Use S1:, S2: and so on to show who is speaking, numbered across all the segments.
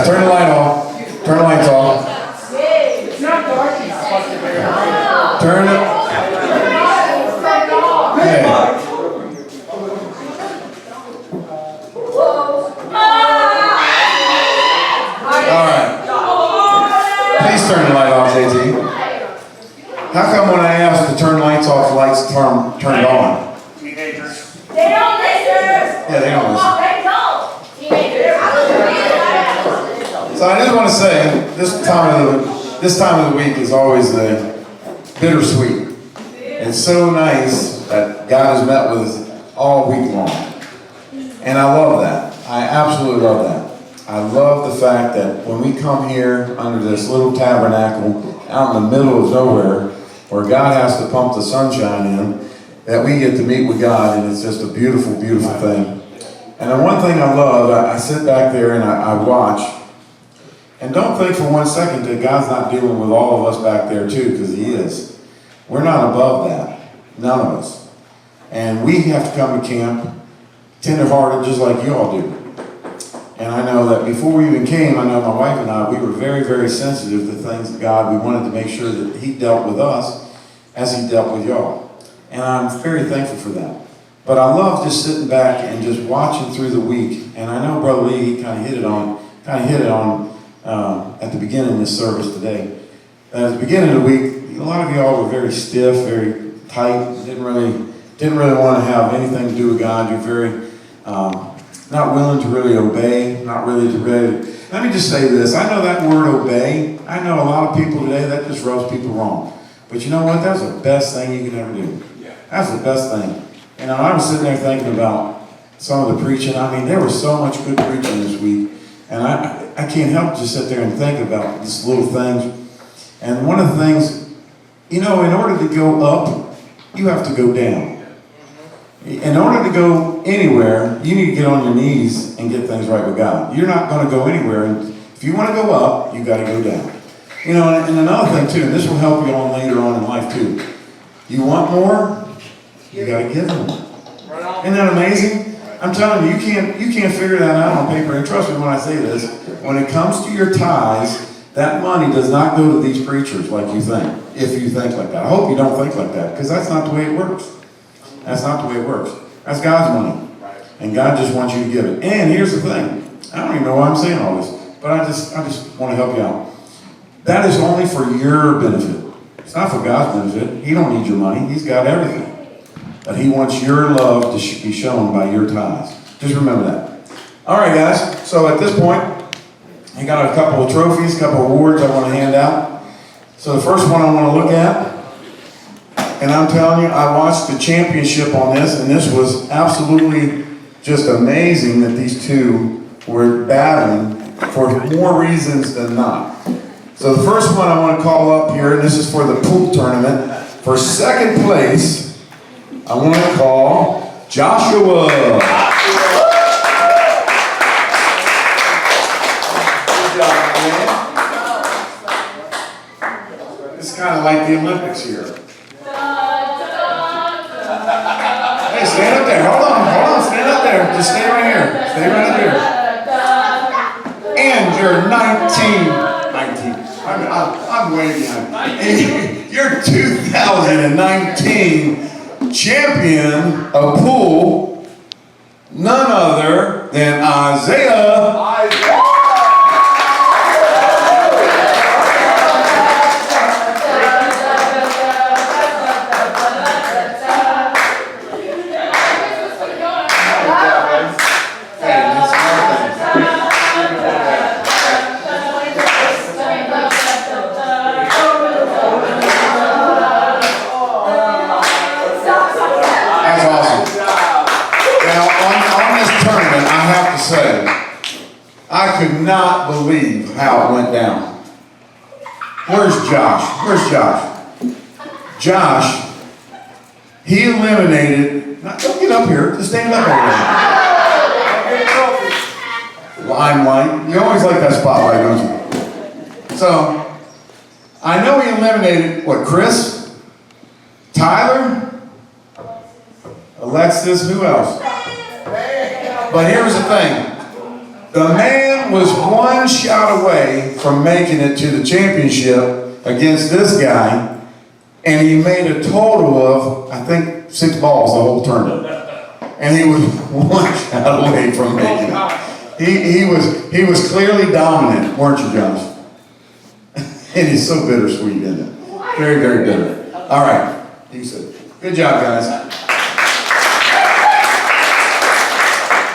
S1: guys, turn the light off. Turn the lights off.
S2: It's not dark.
S1: Turn it. Hey. All right. Please turn the light off, JT. How come when I ask to turn lights off, the lights turned on?
S2: Teenagers.
S3: They don't listen.
S1: Yeah, they don't listen.
S3: They don't. Teenagers.
S1: So I just want to say, this time of the week is always bittersweet. It's so nice that God has met with us all week long. And I love that. I absolutely love that. I love the fact that when we come here under this little tabernacle out in the middle of nowhere, where God has to pump the sunshine in, that we get to meet with God, and it's just a beautiful, beautiful thing. And the one thing I love, I sit back there and I watch, and don't think for 1 second that God's not dealing with all of us back there too, because He is. We're not above that. None of us. And we have to come to camp tender-hearted just like you all do. And I know that before we even came, I know my wife and I, we were very, very sensitive to things of God. We wanted to make sure that He dealt with us as He dealt with y'all. And I'm very thankful for that. But I love just sitting back and just watching through the week. And I know Brother Lee, he kind of hit it on at the beginning of this service today. At the beginning of the week, a lot of y'all were very stiff, very tight, didn't really want to have anything to do with God. You're very not willing to really obey, not really to really. Let me just say this. I know that word obey, I know a lot of people today, that just rubs people wrong. But you know what? That's the best thing you can ever do. That's the best thing. You know, I was sitting there thinking about some of the preaching. I mean, there was so much good preaching this week. And I can't help just sit there and think about these little things. And one of the things, you know, in order to go up, you have to go down. In order to go anywhere, you need to get on your knees and get things right with God. You're not going to go anywhere. And if you want to go up, you've got to go down. You know, and another thing too, and this will help you on later on in life too. You want more, you got to give more. Isn't that amazing? I'm telling you, you can't figure that out on paper. And trust me when I say this, when it comes to your tithes, that money does not go to these preachers like you think, if you think like that. I hope you don't think like that, because that's not the way it works. That's not the way it works. That's God's money. And God just wants you to give it. And here's the thing. I don't even know why I'm saying all this, but I just want to help you out. That is only for your benefit. It's not for God's benefit. He don't need your money. He's got everything. But He wants your love to be shown by your tithes. Just remember that. All right, guys. So at this point, I got a couple of trophies, a couple of awards I want to hand out. So the first one I want to look at, and I'm telling you, I watched the championship on this, and this was absolutely just amazing that these two were battling for more reasons than not. So the first one I want to call up here, and this is for the pool tournament. For second place, I want to call Joshua. Good job, man. It's kind of like the Olympics here. Hey, stand up there. Hold on. Stand up there. Just stay right here. Stay right up here. And you're 19. I'm way behind. You're 2019 champion of pool, none other than Isaiah. I could not believe how it went down. Where's Josh? Josh, he eliminated, don't get up here, just stand up over there. Limelight. You always like that spotlight, don't you? So, I know he eliminated, Chris? Tyler? Alexis, who else? But here's the thing. The man Camp was one shot away from making it to the championship against this guy, and he made a total of, I think, 6 balls the whole tournament. And he was one shot away from making it. He was clearly dominant, weren't you, Josh? And he's so bittersweet, isn't it? Very, very bitter. All right, good job, guys.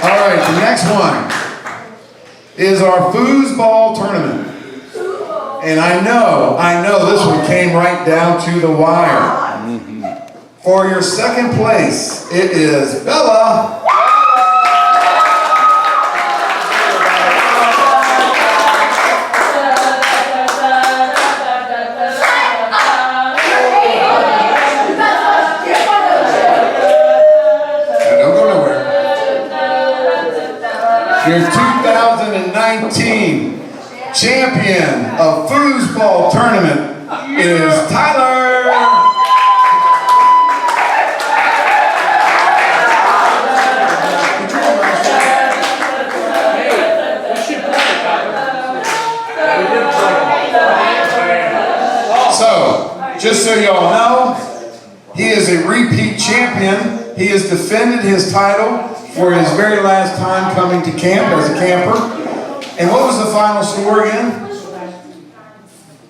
S1: All right, the next one is our foosball tournament. And I know this one came right down to the wire. For your second place, it is Bella. Your 2019 champion of foosball tournament is Tyler. So, just so y'all know, he is a repeat champion. He has defended his title for his very last time coming to camp as a camper. And what was the final score again?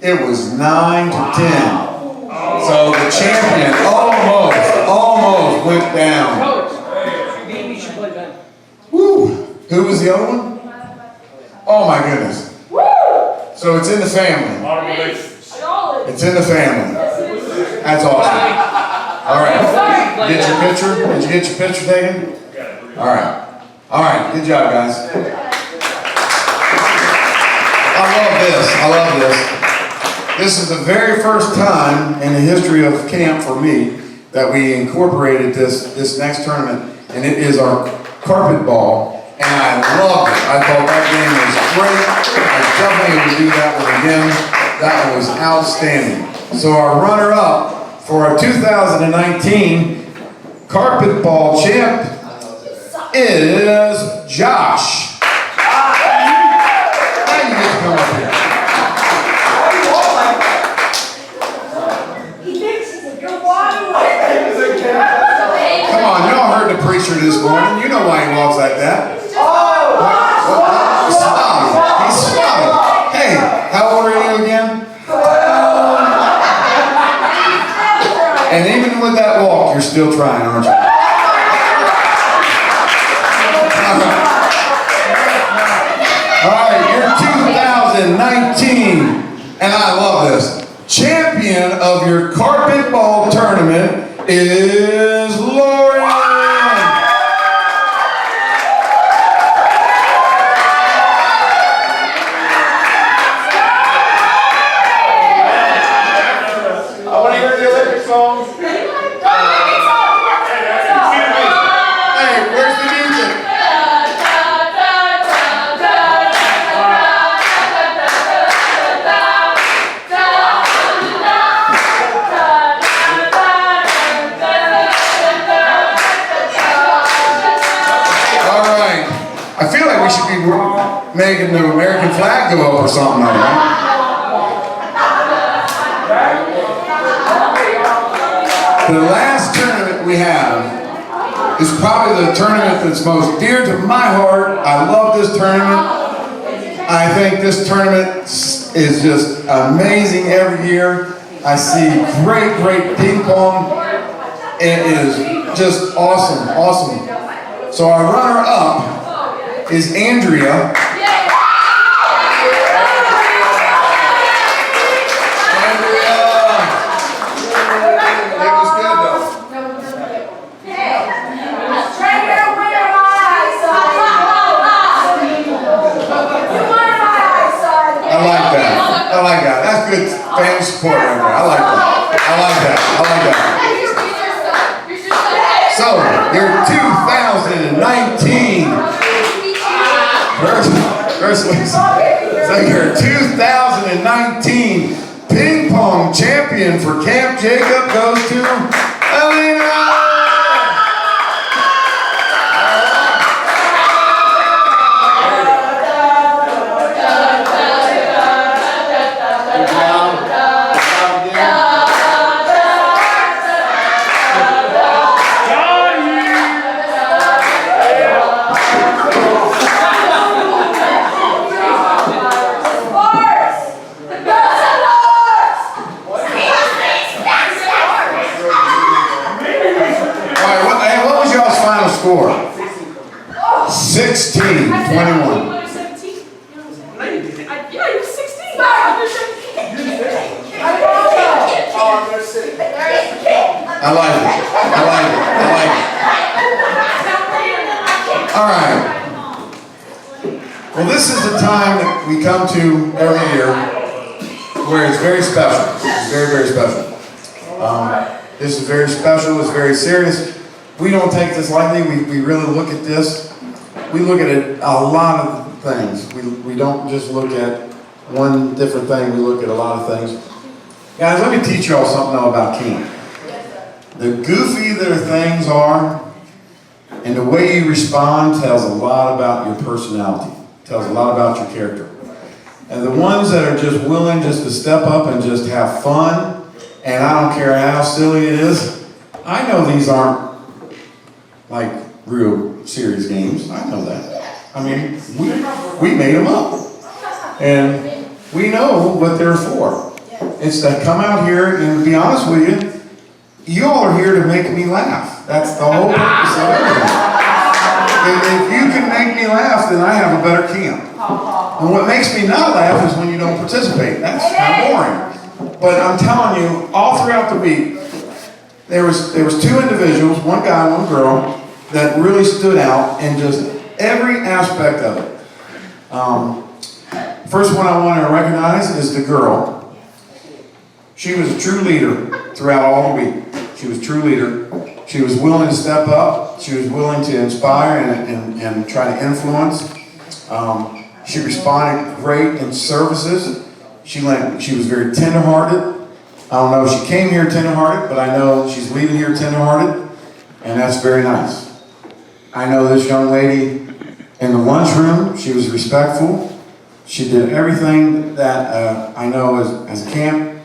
S1: It was 9-10. So the champion almost went down. Woo! Who was the other one? Oh my goodness. So it's in the family. It's in the family. That's awesome. All right. Get your picture? Did you get your picture taken? All right, good job, guys. I love this. This is the very first time in the history of camp for me that we incorporated this next tournament, and it is our carpet ball, and I loved it. I thought that game was great. I definitely would do that one again. That one was outstanding. So our runner-up for our 2019 carpet ball champ is Josh. Now you get to come up here. Come on, y'all heard the preacher this morning. You know why he walks like that. He's smiling. Hey, how old are you again? And even with that walk, you're still trying, aren't you? All right, your 2019, and I love this, champion of your carpet ball tournament is Lauren. I want to hear the Olympic songs. Hey, where's the music? I feel like we should be making the American flag go up or something like that. The last tournament we have is probably the tournament that's most dear to my heart. I love this tournament. I think this tournament is just amazing every year. I see great ping pong. It is just awesome. So our runner-up is Andrea. It was good though. I like that. That's good family support right there. I like that. So, your 2019 So your 2019 ping pong champion for Camp Jacob goes to Elena. final score? 16, 21.
S2: I said 17. You know what I'm saying? Yeah, you were 16.
S4: Oh, they're sick.
S1: I like it. I like it. I like it. All right. Well, this is the time that we come to every year where it's very special. It's very, very special. This is very special. It's very serious. We don't take this lightly. We really look at this. We look at it, a lot of things. We don't just look at one different thing. We look at a lot of things. Guys, let me teach you all something about camp. The goofier their things are, and the way you respond tells a lot about your personality, tells a lot about your character. And the ones that are just willing just to step up and just have fun, and I don't care how silly it is, I know these aren't like real serious games. I know that. I mean, we made them up. And we know what they're for. It's to come out here and, to be honest with you, you all are here to make me laugh. That's the whole purpose of everything. If you can make me laugh, then I have a better camp. And what makes me not laugh is when you don't participate. That's kind of boring. But I'm telling you, all throughout the week, there was two individuals, one guy, one girl, that really stood out in just every aspect of it. First one I want to recognize is the girl. She was a true leader throughout all the week. She was a true leader. She was willing to step up. She was willing to inspire and try to influence. She responded great in services. She was very tenderhearted. I don't know if she came here tenderhearted, but I know she's leaving here tenderhearted, and that's very nice. I know this young lady in the lunchroom. She was respectful. She did everything that I know as a camp,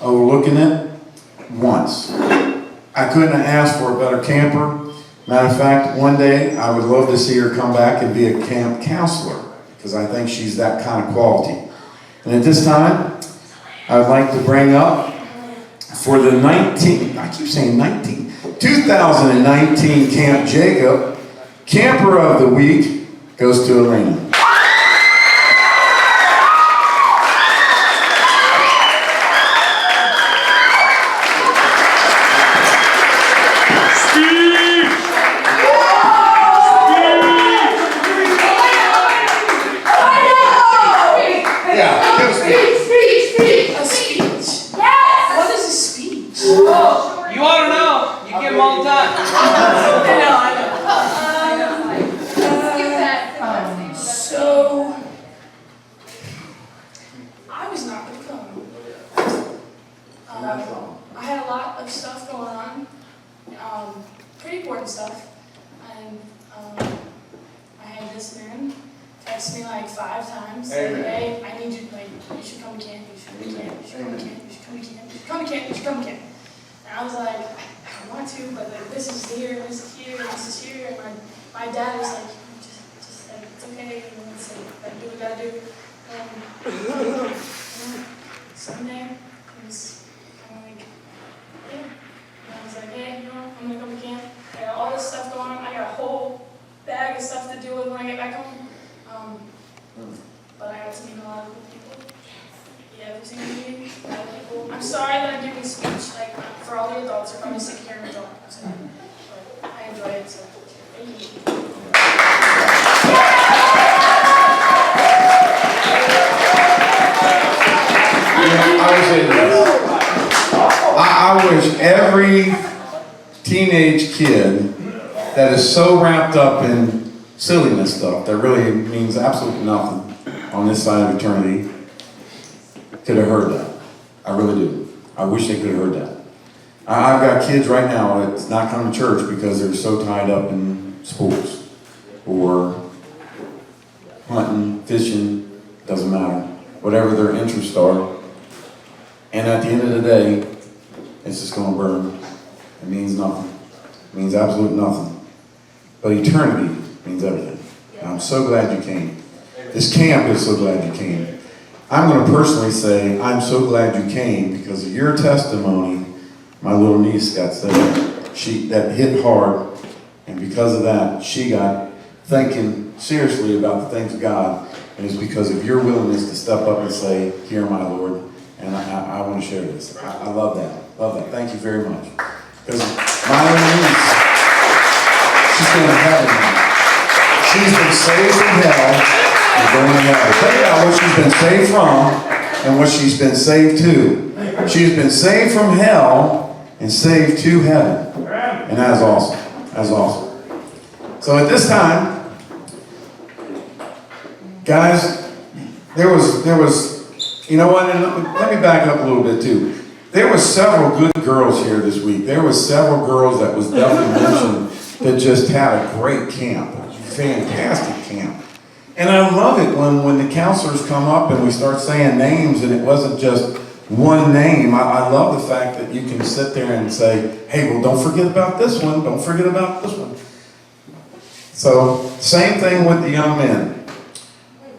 S1: overlooking it once. I couldn't have asked for a better camper. Matter of fact, one day I would love to see her come back and be a camp counselor, because I think she's that kind of quality. And at this time, I would like to bring up for the 2019 Camp Jacob, Camper of the Week goes to Elena.
S2: I had a lot of stuff going on, pretty important stuff, and I had this man text me like 5 times saying, hey, I need you, like, you should come to camp, you should come to camp, you should come to camp, you should come to camp, you should come to camp, you should come to camp. And I was like, I want to, but like, this is here, this is here, this is here, and my dad was like, just like, it's okay, and it's like, do what we gotta do. And Sunday, it was kind of like, yeah. And I was like, hey, you know, I'm gonna come to camp. I got all this stuff going on. I got a whole bag of stuff to deal with when I get back home. But I got to meet a lot of cool people. Yeah, every single meeting, a lot of people. I'm sorry that I'm giving a speech, like, for all the adults. You're probably sick of hearing me talk. So, but I enjoy it, so thank you.
S1: I would say this. I wish every teenage kid that is so wrapped up in silliness stuff that really means absolutely nothing on this side of eternity could have heard that. I really do. I wish they could have heard that. I've got kids right now that's not coming to church because they're so tied up in sports or hunting, fishing, doesn't matter. Whatever their interests are. And at the end of the day, it's just going to burn. It means nothing. It means absolutely nothing. But eternity means everything. And I'm so glad you came. This camp is so glad you came. I'm going to personally say I'm so glad you came because of your testimony. My little niece got saved. That hit hard. And because of that, she got thinking seriously about the things of God. And it's because of your willingness to step up and say, "Here, my Lord." And I want to share this. I love that. Love that. Thank you very much. Because my own niece, she's going to heaven now. She's been saved from hell and going to heaven. Think about what she's been saved from and what she's been saved to. She's been saved from hell and saved to heaven. And that is awesome. That's awesome. So at this time, guys, there was, you know what, and let me back up a little bit too. There were several good girls here this week. There were several girls that was definitely mentioned that just had a great camp, a fantastic camp. And I love it when the counselors come up and we start saying names and it wasn't just one name. I love the fact that you can sit there and say, "Hey, well, don't forget about this one. Don't forget about this one." So, same thing with the young men.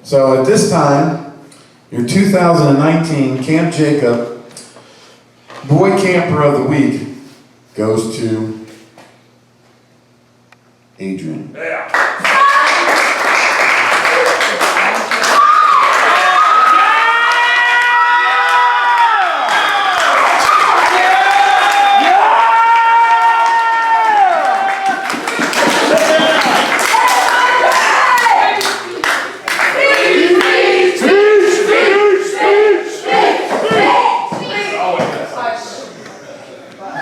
S1: So at this time, your 2019 Camp Jacob Boy Camper of the Week goes to Adrian.
S4: Yeah.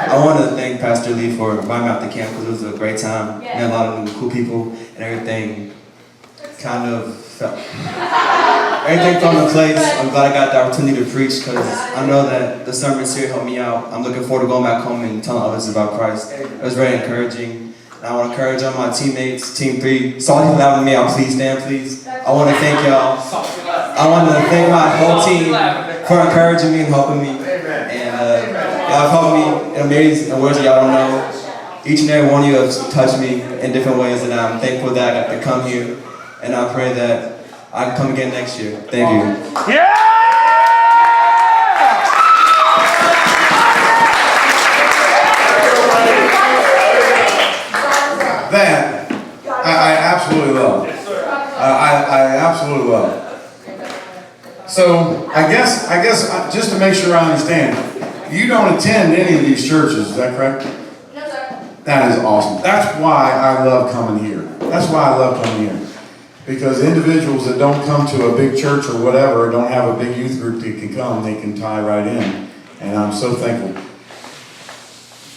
S5: I want to thank Pastor Lee for inviting me out to camp because it was a great time. Met a lot of new cool people and everything kind of felt. Everything fell into place. I'm glad I got the opportunity to preach because I know that the sermons here helped me out. I'm looking forward to going back home and telling others about Christ. It was very encouraging. And I want to encourage all my teammates, Team 3. Sorry for having me out. Please stand, please. I want to thank y'all. I want to thank my whole team for encouraging me and helping me. And y'all have helped me in amazing ways that y'all don't know. Each and every one of you have touched me in different ways, and I'm thankful that I got to come here. And I pray that I can come again next year. Thank you.
S4: Yeah!
S1: That I absolutely love. I absolutely love. So I guess just to make sure I understand, you don't attend any of these churches, is that correct?
S2: No, sir.
S1: That is awesome. That's why I love coming here. That's why I love coming here. Because individuals that don't come to a big church or whatever, don't have a big youth group that can come, they can tie right in. And I'm so thankful.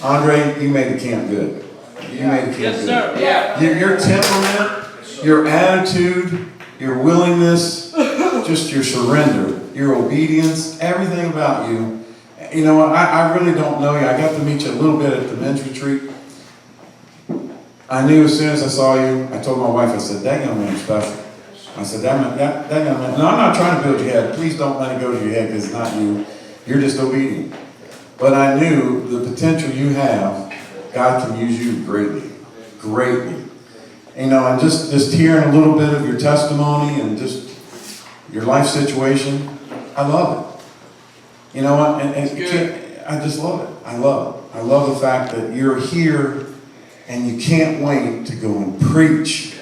S1: Andre, you made the camp good. You made the camp
S4: Yes,
S1: good.
S4: sir. Yeah.
S1: Your temperament, your attitude, your willingness, just your surrender, your obedience, everything about you. You know what, I really don't know you. I got to meet you a little bit at the men's retreat. I knew as soon as I saw you, I told my wife, I said, "That young man's special." I said, that young man, and I'm not trying to build your head. Please don't let it go to your head because it's not you. You're just obedient. But I knew the potential you have, God can use you greatly, greatly. You know, and just hearing a little bit of your testimony and just your life situation, I love it. You know what? And I just love it. I love it. I love the fact that you're here and you can't wait to go and preach.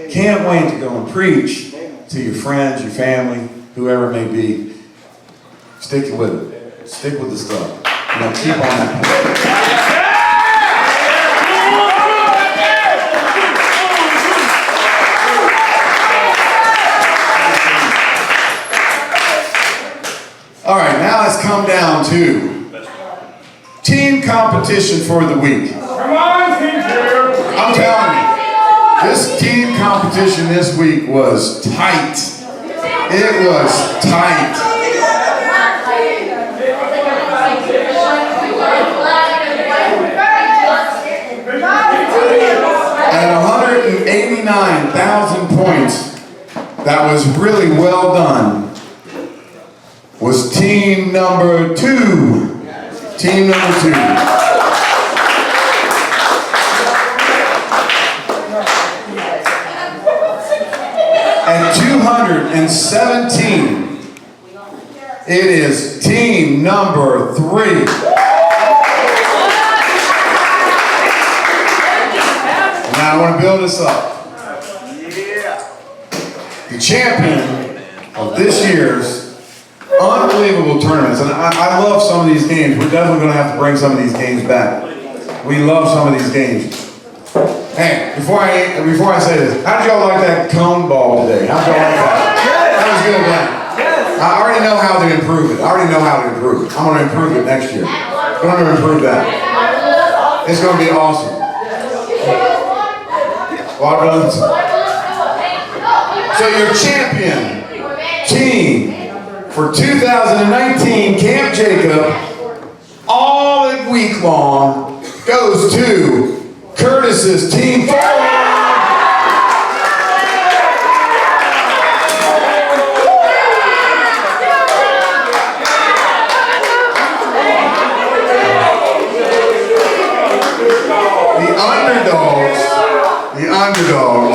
S1: Can't wait to go and preach to your friends, your family, whoever it may be. Stick with it. Stick with the stuff. You know, keep on that path. All right, now let's come down to team competition for the week.
S4: Come on, teacher.
S1: I'm telling you, this team competition this week was tight. It was tight. At 189,000 points, that was really well done, was team number 2. Team number 2. At 217, it is team number 3. Now I want to build this up. The champion of this year's unbelievable tournaments, and I love some of these games. We're definitely going to have to bring some of these games back. We love some of these games. Hey, before I say this, how did y'all like that cone ball today? How did y'all like that? That was good, man. I already know how to improve it. I'm going to improve it next year. I'm going to improve that. It's going to be awesome. Watermelons. So your champion team for 2019 Camp Jacob all week long goes to Curtis's Team 4. The underdogs.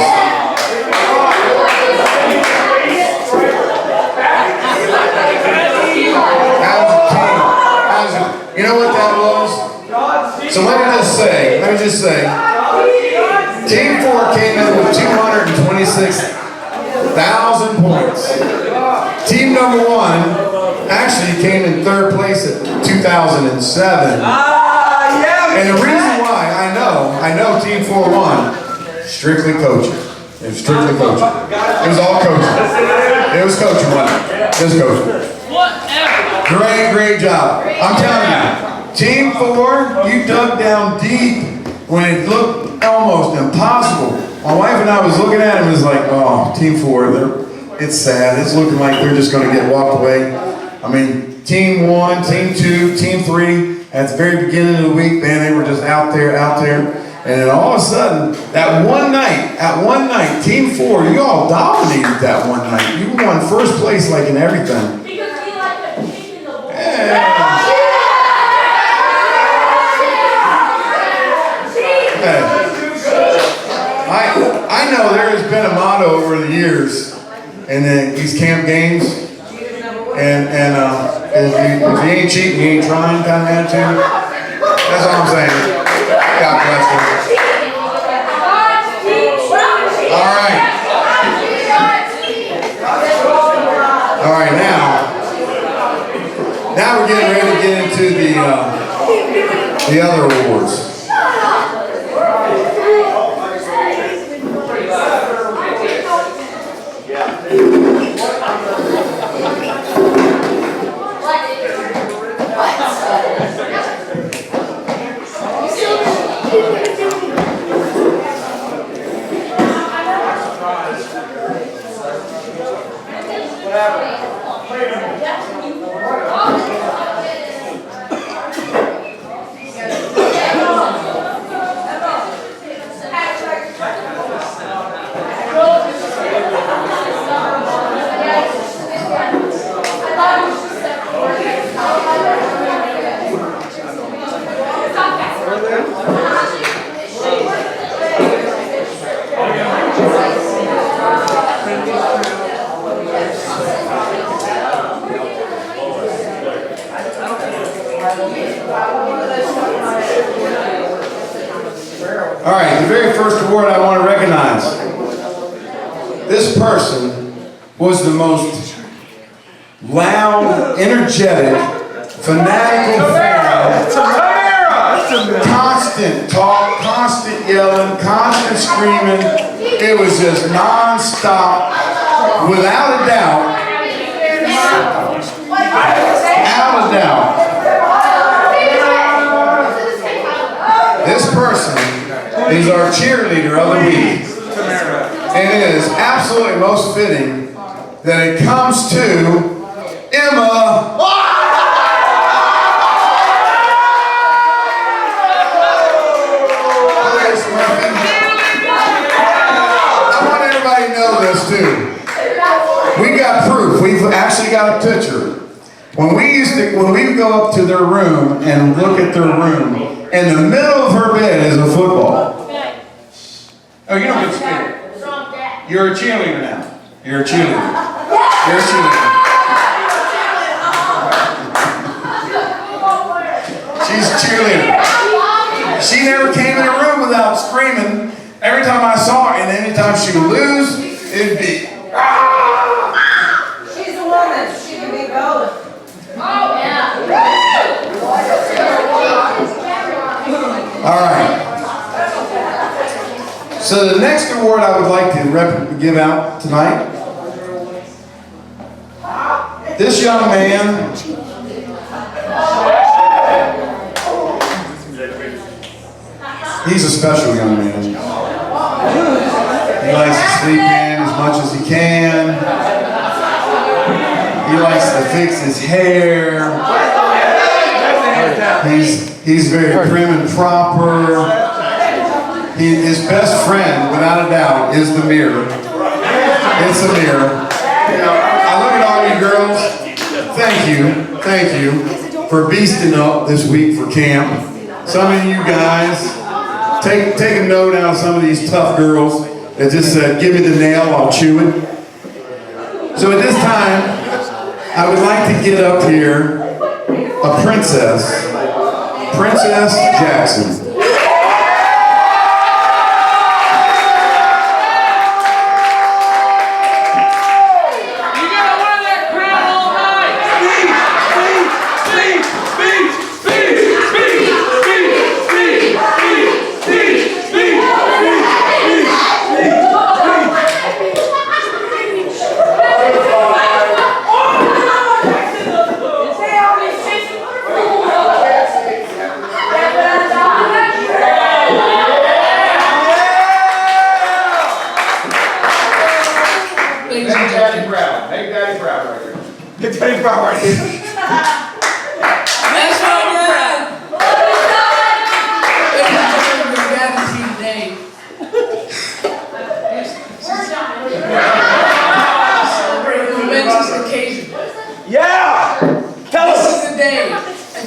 S1: You know what that was? So let me just say, Team 4 came in with 226,000 points. Team number 1 actually came in 3rd place at 2007. And the reason why I know Team 4 won, strictly coaching. It was strictly coaching. It was all coaching. It was coaching, wasn't it? It was coaching. Great job. I'm telling you, Team 4, you dug down deep when it looked almost impossible. My wife and I was looking at it and was like, oh, Team 4, it's sad. It's looking like they're just going to get walked away. I mean, Team 1, Team 2, Team 3, at the very beginning of the week, man, they were just out there. And then all of a sudden, at one night, Team 4, you all dominated that one night. You won 1st place like in everything.
S3: Because we like the pink in the bowl.
S1: I know there has been a motto over the years in these camp games, and if you ain't cheating, you ain't trying kind of attitude. That's all I'm saying. God bless you. All right, now we're getting ready to get into the other awards. All right, the very first award I want to recognize. This person was the most loud, energetic, fanatical fan. Constant talk, constant yelling, constant screaming. It was just non-stop, without a doubt. Without a doubt. This person is our cheerleader of the week. And it is absolutely most fitting that it comes to Emma. I want everybody to know this too. We got proof. We've actually got a picture. When we would go up to their room and look at their room, in the middle of her bed is a football. Oh, you don't get scared. You're a cheerleader now. You're a cheerleader. You're a cheerleader. She's a cheerleader. She never came in a room without screaming. Every time she would lose, it'd be,
S3: She's a woman, she can be both. Oh, yeah.
S1: all right. So the next award I would like to give out tonight, this young man, he's a special young man. He likes to sleep in as much as he can. He likes to fix his hair. He's very prim and proper. His best friend, without a doubt, is the mirror. It's a mirror. I look at all you girls. Thank you for beasting up this week for camp. Some of you guys, take a note out of some of these tough girls that just said, give me the nail, I'll chew it. So at this time, I would like to get up here a princess, Princess Jackson.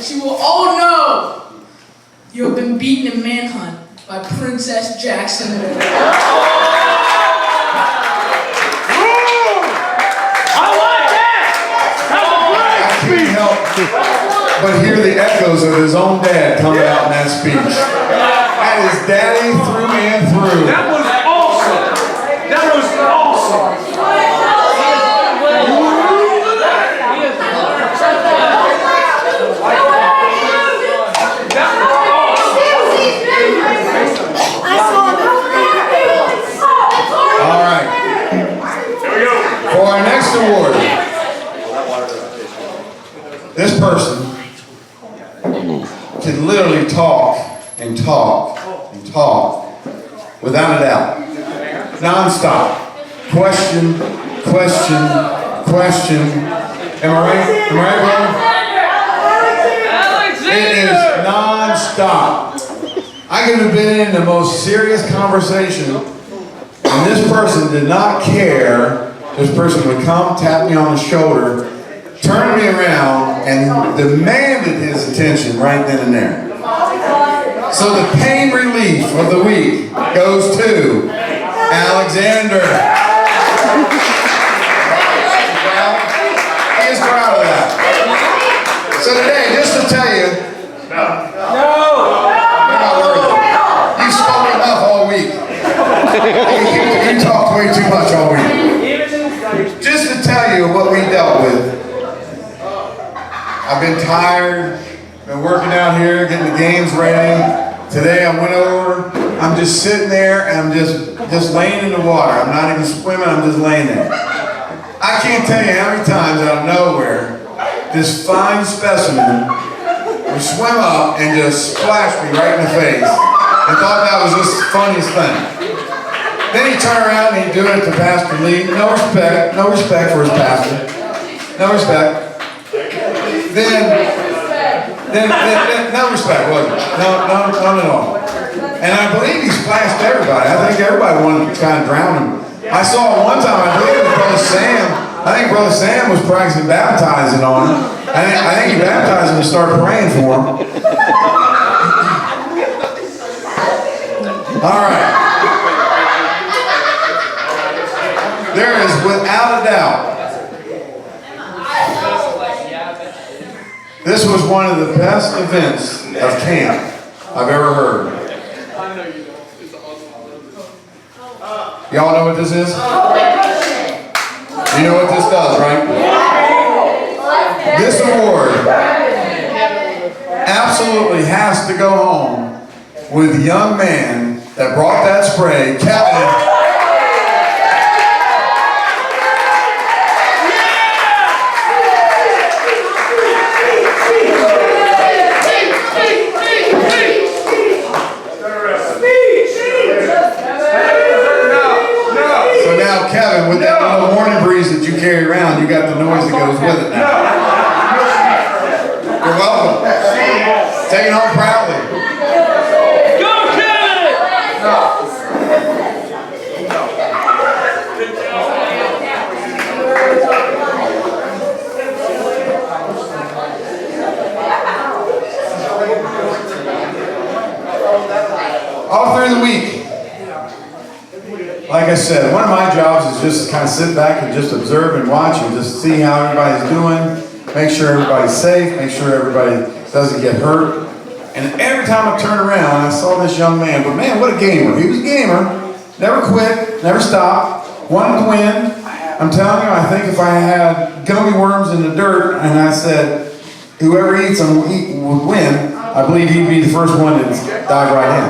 S2: You will all know you have been beaten in manhunt by Princess Jackson.
S4: I like that!
S1: I can't help but hear the echoes of his own dad coming out in that speech. That is daddy through and through.
S4: That was awesome! That was awesome!
S1: All right. For our next award, this person can literally talk and talk and talk without a doubt. Non-stop. Question, question, question. Am I right? Am I right, brother? It is non-stop. I could have been in the most serious conversation, and this person did not care. This person would come, tap me on the shoulder, turn me around, and demanded his attention right then and there. So the pain relief of the week goes to Alexander. He is proud of that. So today, just to tell you, you spoke enough all week. You talked way too much all week. Just to tell you what we dealt with. I've been tired, been working out here, getting the games ready. Today I went over, I'm just sitting there and I'm just laying in the water. I'm not even swimming, I'm just laying there. I can't tell you how many times out of nowhere, this fine specimen would swim up and just splash me right in the face. I thought that was just the funniest thing. Then he'd turn around and he'd do it to Pastor Lee. No respect for his pastor. No respect. Then no respect, was it? No, none at all. And I believe he splashed everybody. I think everybody wanted to kind of drown him. I saw it one time, I believe it was Brother Sam. I think Brother Sam was practicing baptizing on him. I think he baptized him and started praying for him. All right. There is, without a doubt, this was one of the best events of camp I've ever heard. Y'all know what this is? You know what this does, right? This award absolutely has to go home with the young man that brought that spray, Kevin. So now, Kevin, with that little morning breeze that you carry around, you got the noise that goes with it now. You're welcome. Take it home proudly.
S4: Go, Kevin!
S1: All through the week, like I said, one of my jobs is just to kind of sit back and just observe and watch and just see how everybody's doing, make sure everybody's safe, make sure everybody doesn't get hurt. And every time I turned around, I saw this young man, but man, what a gamer. He was a gamer, never quit, never stopped, wanted to win. I'm telling you, I think if I had gummy worms in the dirt and I said, whoever eats them would win, I believe he'd be the first one to dive right in.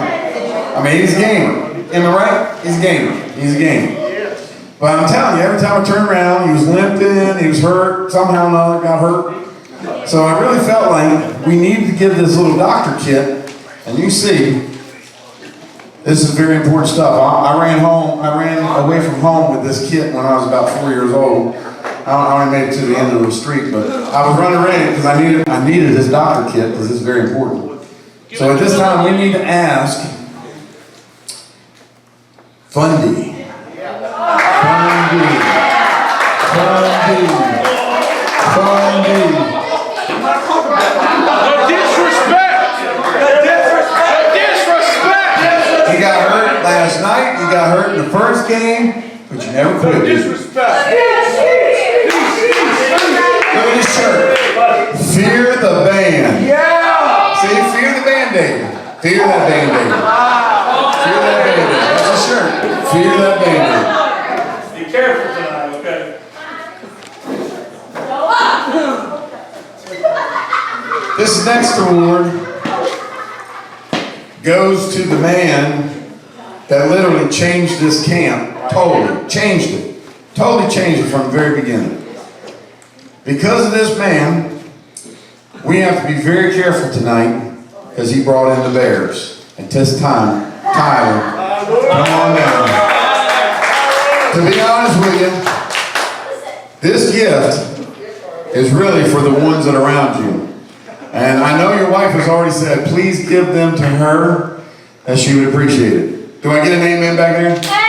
S1: I mean, he's a gamer. Am I right? He's a gamer. He's a gamer. But I'm telling you, every time I turned around, he was limping, he was hurt, somehow or another got hurt. So I really felt like we needed to give this little doctor kit, and you see, this is very important stuff. I ran away from home with this kit when I was about 4 years old. I only made it to the end of the street, but I was running around because I needed this doctor kit because it's very important. So at this time, we need to ask Fundy.
S4: The disrespect!
S1: You got hurt last night, you got hurt in the first game, but you never quit.
S4: The disrespect!
S1: Look at this shirt. Fear the band.
S4: Yeah!
S1: See, fear the Band-Aid. Fear that Band-Aid. Fear that Band-Aid. That's a shirt. Fear that Band-Aid.
S4: Be careful tonight, okay?
S1: This next award goes to the man that literally changed this camp. Totally changed it. Totally changed it from the very beginning. Because of this man, we have to be very careful tonight because he brought in the Bears. At this time, Tyler, come on down. To be honest with you, this gift is really for the ones that are around you. And I know your wife has already said, please give them to her, that she would appreciate it. Do I get an amen back there?
S2: Amen.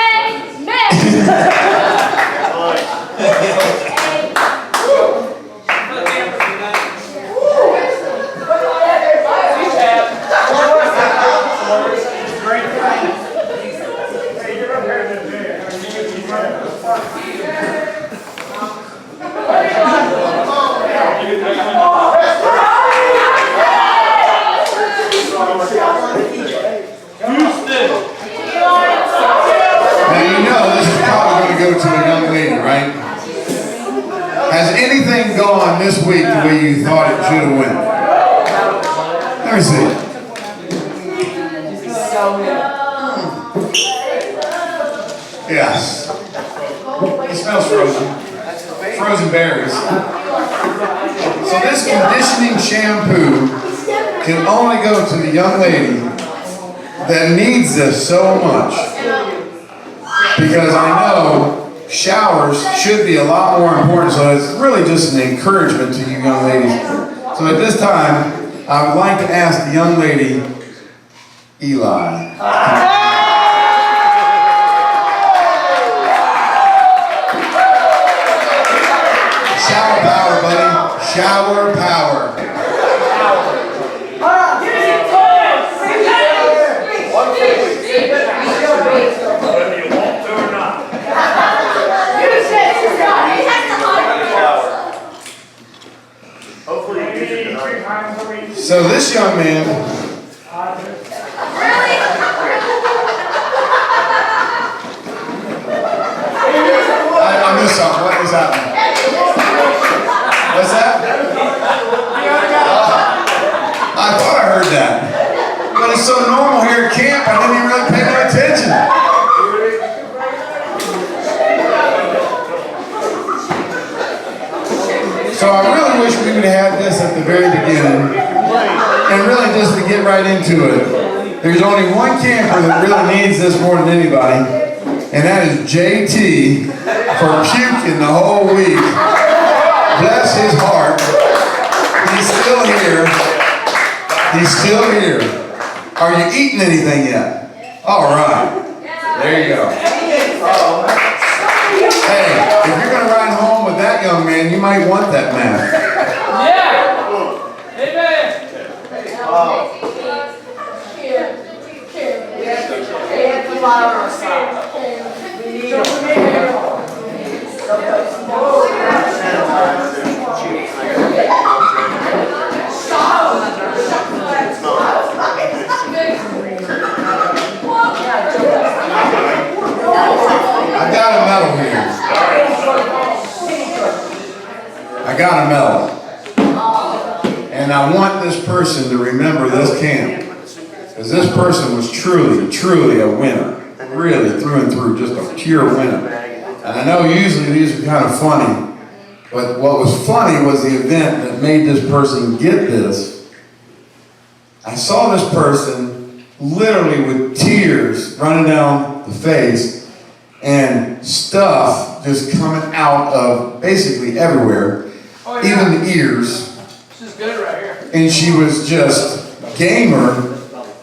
S1: Now you know this is probably going to go to a young lady, right? Has anything gone this week the way you thought it should have went? Let me see. Yes. It smells frozen. Frozen berries. So this conditioning shampoo can only go to the young lady that needs this so much. Because I know showers should be a lot more important, so it's really just an encouragement to you young ladies. So at this time, I would like to ask the young lady, Eli. Shower power, buddy. Shower power.
S4: Whether you want to or not. Hopefully you use it tonight.
S1: So this young man, So I really wish we would have had this at the very beginning. And really just to get right into it. There's only one camper that really needs this more than anybody. And that is JT for puking the whole week. Bless his heart. He's still here. He's still here. Are you eating anything yet? All right. There you go. Hey, if you're going to ride home with that young man, you might want that man.
S4: Yeah. Amen.
S1: I got a medal here. I got a medal. And I want this person to remember this camp. Because this person was truly a winner. Really, through and through, just a pure winner. And I know usually these are kind of funny. But what was funny was the event that made this person get this. I saw this person literally with tears running down the face and stuff just coming out of basically everywhere, even the ears.
S4: This is good right here.
S1: And she was just gamer,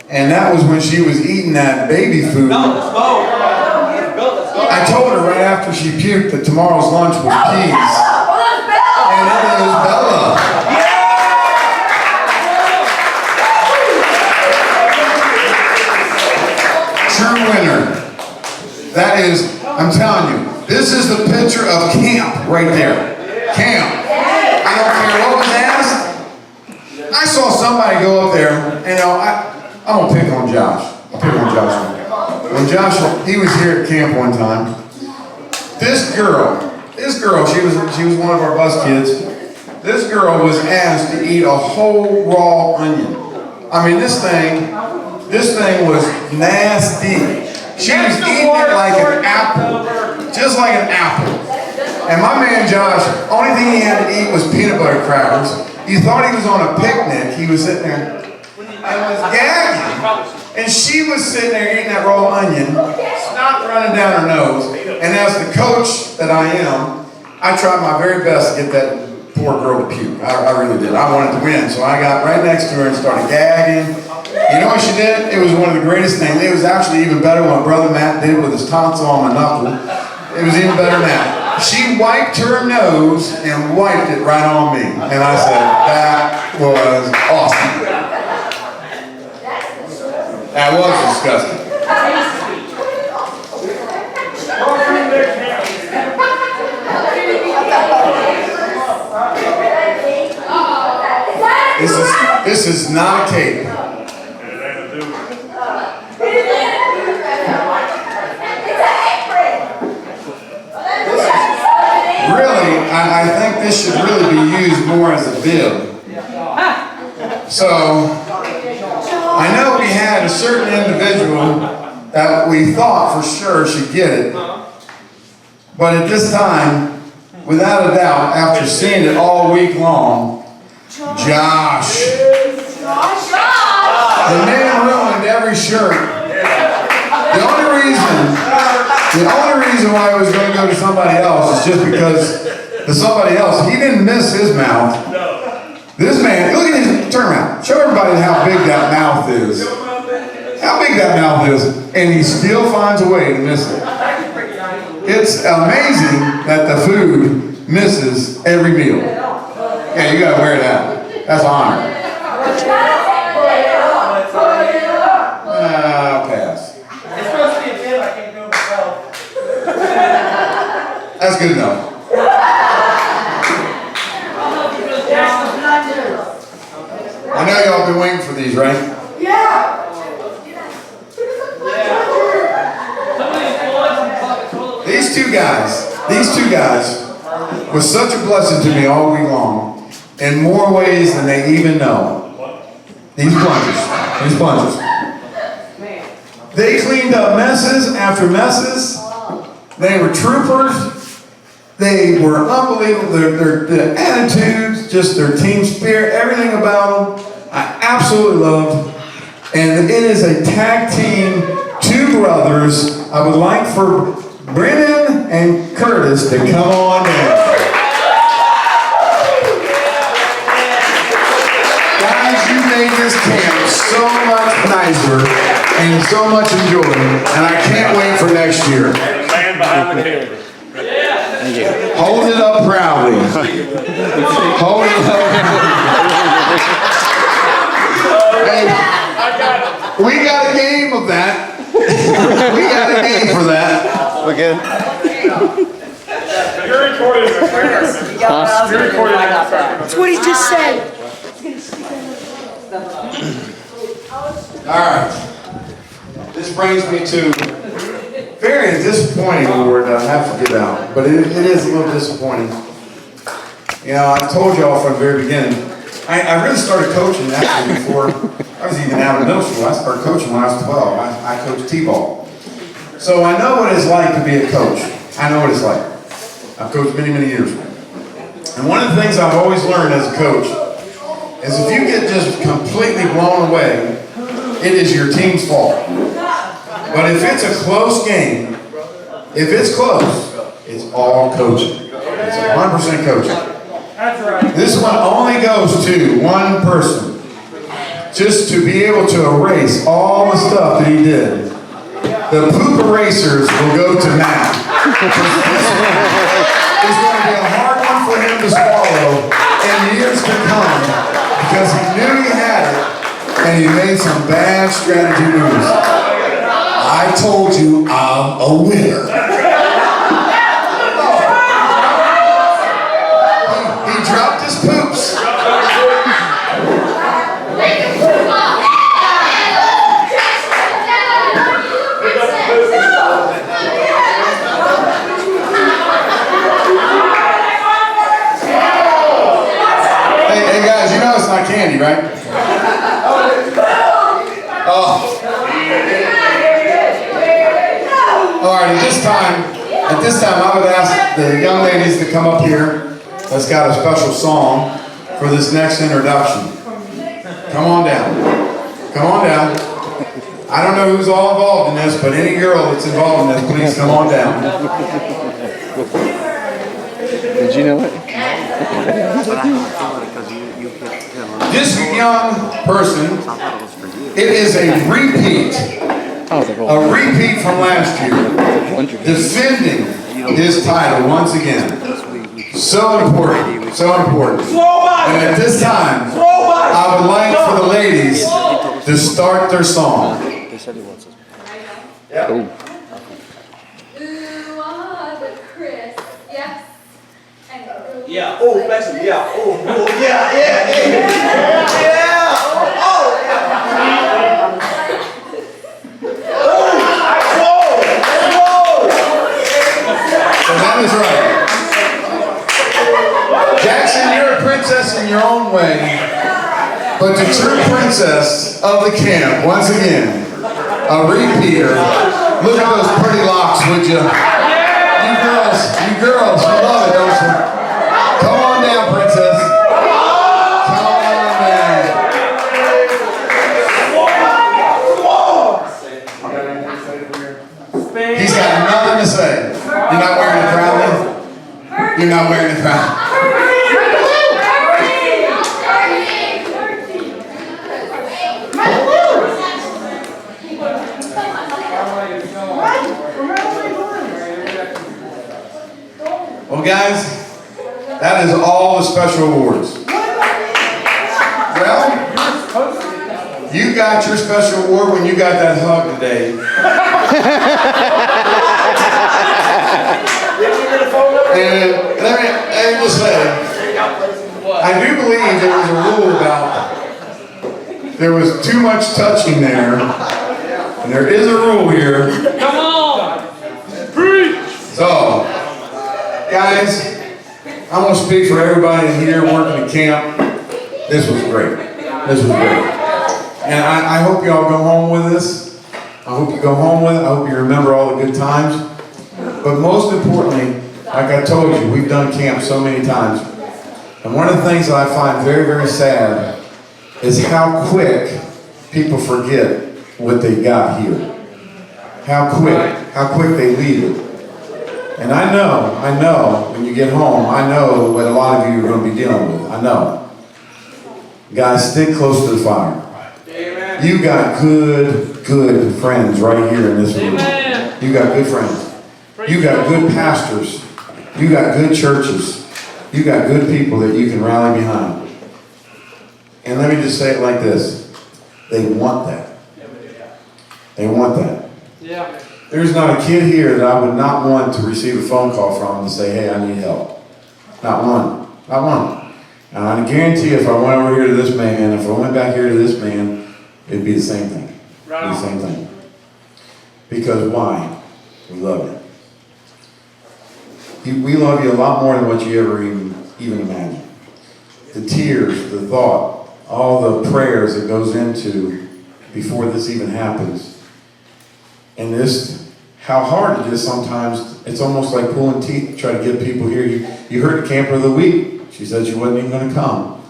S1: and that was when she was eating that baby food.
S4: Let's go.
S1: I told her right after she puked that tomorrow's lunch was peas. And it is Bella. True winner. That is, I'm telling you, this is the picture of camp right there. Camp. I don't care what was asked. I saw somebody go up there, and I'm gonna pick on Josh. I'll pick on Josh. When Josh, he was here at camp one time. This girl, she was one of our bus kids. This girl was asked to eat a whole raw onion. I mean, this thing was nasty. She was eating it like an apple, just like an apple. And my man Josh, only thing he had to eat was peanut butter crackers. You thought he was on a picnic. He was sitting there and was gagging. And she was sitting there eating that raw onion, snot running down her nose. And as the coach that I am, I tried my very best to get that poor girl to puke. I really did. I wanted to win. So I got right next to her and started gagging. You know what she did? It was one of the greatest things. It was actually even better what Brother Matt did with his tonsil on my knuckle. It was even better than that. She wiped her nose and wiped it right on me. And I said, that was awesome. That was disgusting. This is not a cape. Really, I think this should really be used more as a bib. So, I know we had a certain individual that we thought for sure should get it. But at this time, without a doubt, after seeing it all week long, Josh. The man ruined every shirt. The only reason why I was going to go to somebody else is just because the somebody else, he didn't miss his mouth. This man, look at his, turn around. Show everybody how big that mouth is. How big that mouth is. And he still finds a way to miss it. It's amazing that the food misses every meal. Yeah, you gotta wear that. That's an honor. I'll pass.
S4: It's supposed to be a bib, I can't do it myself.
S1: That's good enough. I know y'all been waiting for these, right? These two guys was such a blessing to me all week long in more ways than they even know. These plungers. They cleaned up messes after messes. They were troopers. They were unbelievable. Their attitudes, just their team spirit, everything about them, I absolutely loved. And it is a tag team, two brothers. I would like for Brennan and Curtis to come on in. Guys, you made this camp so much nicer and so much enjoyable, and I can't wait for next year.
S4: Man behind the camera.
S1: Hold it up proudly. Hold it up. Hey, we got a game of that. We got a game for that.
S6: We're good.
S4: You're recording. You're recording.
S3: That's what he just said.
S1: All right. This brings me to very disappointing award that I have to give out, but it is a little disappointing. You know, I told y'all from the very beginning, I really started coaching actually before I was even out of middle school. I started coaching when I was 12. I coached T-ball. So I know what it's like to be a coach. I know what it's like. I've coached many, many years. And one of the things I've always learned as a coach is if you get just completely blown away, it is your team's fault. But if it's a close game, if it's close, it's all coaching. It's 100% coaching.
S4: That's right.
S1: This one only goes to one person. Just to be able to erase all the stuff that he did. The poop erasers will go to Matt. It's going to be a hard one for him to swallow in years to come because he knew he had it and he made some bad strategy moves. I told you I'm a winner. He dropped his poops. Hey guys, you know it's not candy, right? Oh. All right, at this time, I would ask the young ladies to come up here. That's got a special song for this next introduction. Come on down. Come on down. I don't know who's all involved in this, but any girl that's involved in this, please come on down.
S6: Did you know it?
S1: This young person, it is a repeat. A repeat from last year, defending his title once again. So important, so important. And at this time, I would like for the ladies to start their song.
S6: Yeah.
S7: Ooh, the Chris, yes. And
S4: Yeah. Oh, bless him. Yeah. Oh, yeah. Yeah. Oh,
S1: So that is right. Jackson, you're a princess in your own way, but the true princess of the camp, once again, a repeater. Look at those pretty locks, would you? You girls, you love it, don't you? Come on down, princess. Come on down. He's got nothing to say. You're not wearing it proudly? You're not wearing it proudly. Well, guys, that is all the special awards. Well, you got your special award when you got that hug today. And let me just say, I do believe there was a rule about there was too much touching there, and there is a rule here.
S4: Come on. Preach.
S1: So, guys, I'm going to speak for everybody here working at camp. This was great. This was great. And I hope you all go home with this. I hope you go home with it. I hope you remember all the good times. But most importantly, Like I told you, we've done camp so many times. And one of the things that I find very, very sad is how quick people forget what they got here. How quick they leave it. And I know, when you get home, I know what a lot of you are going to be dealing with. I know. Guys, stick close to the fire.
S4: Amen.
S1: You got good friends right here in this room.
S4: Amen.
S1: You got good friends. You got good pastors. You got good churches. You got good people that you can rally behind. And let me just say it like this. They want that. They want that.
S4: Yeah.
S1: There's not a kid here that I would not want to receive a phone call from to say, hey, I need help. Not one. Not one. And I guarantee if I went over here to this man, if I went back here to this man, it'd be the same thing.
S4: Right
S1: It'd be the same thing. Because why? We love you. We love you a lot more than what you ever even imagine. The tears, the thought, all the prayers that goes into before this even happens. And this, how hard it is sometimes. It's almost like pulling teeth to try to get people here. You heard the camper of the week. She said she wasn't even going to come.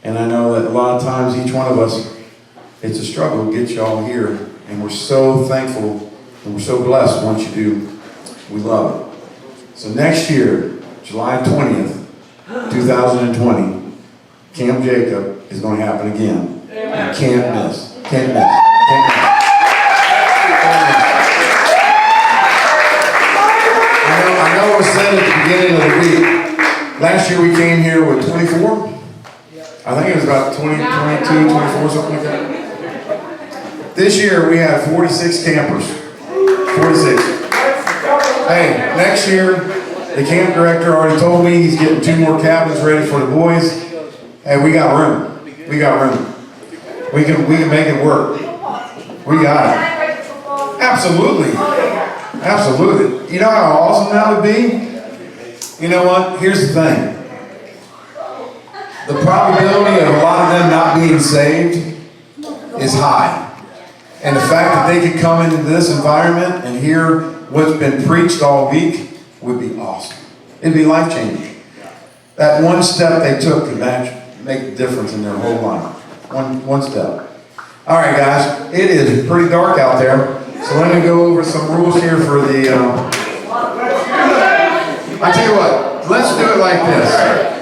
S1: And I know that a lot of times each one of us, it's a struggle to get you all here. And we're so thankful and we're so blessed once you do. We love it. So next year, July 20th, 2020, Camp Jacob is going to happen again.
S4: Amen.
S1: You can't miss. Can't miss. Can't miss. I know it was said at the beginning of the week. Last year we came here with 24. I think it was about 20, 22, 24, something like that. This year we have 46 campers. 46. Hey, next year, the camp director already told me he's getting 2 more cabins ready for the boys. Hey, we got room. We got room. We can make it work. We got it. Absolutely. Absolutely. You know how awesome that would be? You know what? Here's the thing. The probability of a lot of them not being saved is high. And the fact that they could come into this environment and hear what's been preached all week would be awesome. It'd be life-changing. That one step they took could make a difference in their whole life. One step. All right, guys. It is pretty dark out there. So let me go over some rules here for the... I tell you what. Let's do it like this.